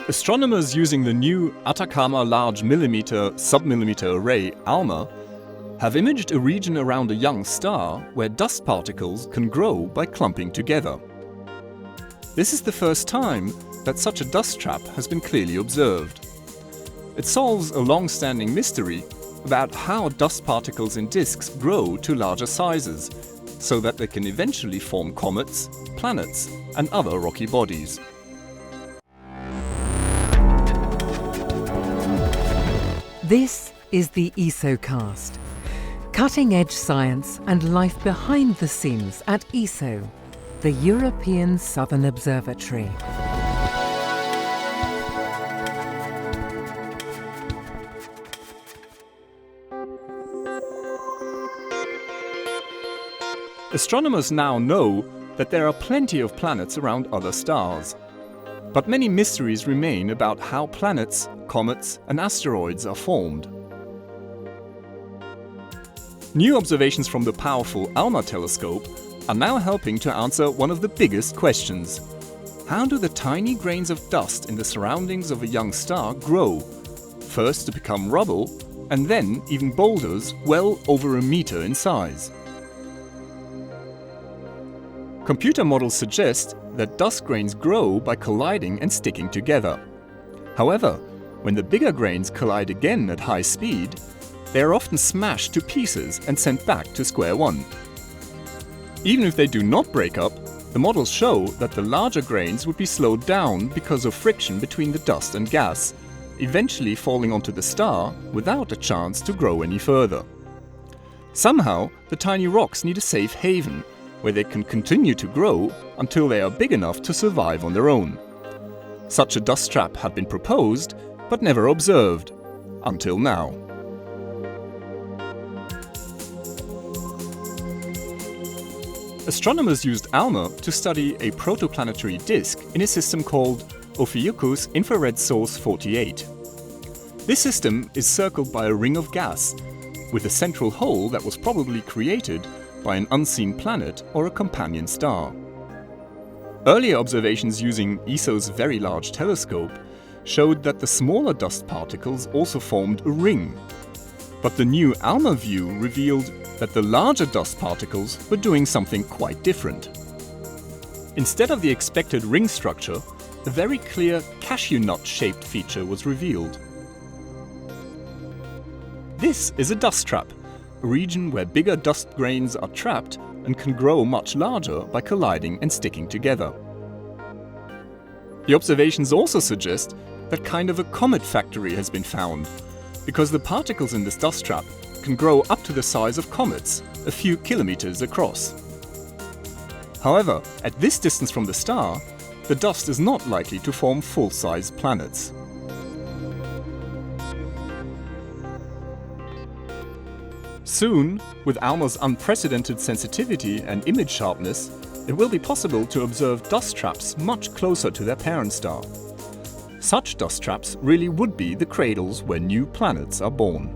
Astronomers using the new Atacama Large Millimeter submillimeter array ALMA have imaged a region around a young star where dust particles can grow by clumping together. This is the first time that such a dust trap has been clearly observed. It solves a long-standing mystery about how dust particles in disks grow to larger sizes, so that they can eventually form comets, planets, and other rocky bodies. This is the ESOcast, cutting-edge science and life behind the scenes at ESO, the European Southern Observatory. Astronomers now know that there are plenty of planets around other stars. But many mysteries remain about how planets, comets, and asteroids are formed. New observations from the powerful ALMA telescope are now helping to answer one of the biggest questions. How do the tiny grains of dust in the surroundings of a young star grow, first to become rubble, and then even boulders well over a meter in size? Computer models suggest that dust grains grow by colliding and sticking together. However, when the bigger grains collide again at high speed, they are often smashed to pieces and sent back to square one. Even if they do not break up, the models show that the larger grains would be slowed down because of friction between the dust and gas, eventually falling onto the star without a chance to grow any further. Somehow, the tiny rocks need a safe haven, where they can continue to grow until they are big enough to survive on their own. Such a dust trap had been proposed, but never observed, until now. Astronomers used ALMA to study a protoplanetary disk in a system called Ophiuchus Infrared Source 48. This system is circled by a ring of gas, with a central hole that was probably created by an unseen planet or a companion star. Earlier observations using ESO's Very Large Telescope showed that the smaller dust particles also formed a ring. But the new ALMA view revealed that the larger dust particles were doing something quite different. Instead of the expected ring structure, a very clear cashew nut-shaped feature was revealed. This is a dust trap, a region where bigger dust grains are trapped and can grow much larger by colliding and sticking together. The observations also suggest that kind of a comet factory has been found, because the particles in this dust trap can grow up to the size of comets, a few kilometers across. However, at this distance from the star, the dust is not likely to form full-size planets. Soon, with ALMA's unprecedented sensitivity and image sharpness, it will be possible to observe dust traps much closer to their parent star. Such dust traps really would be the cradles where new planets are born.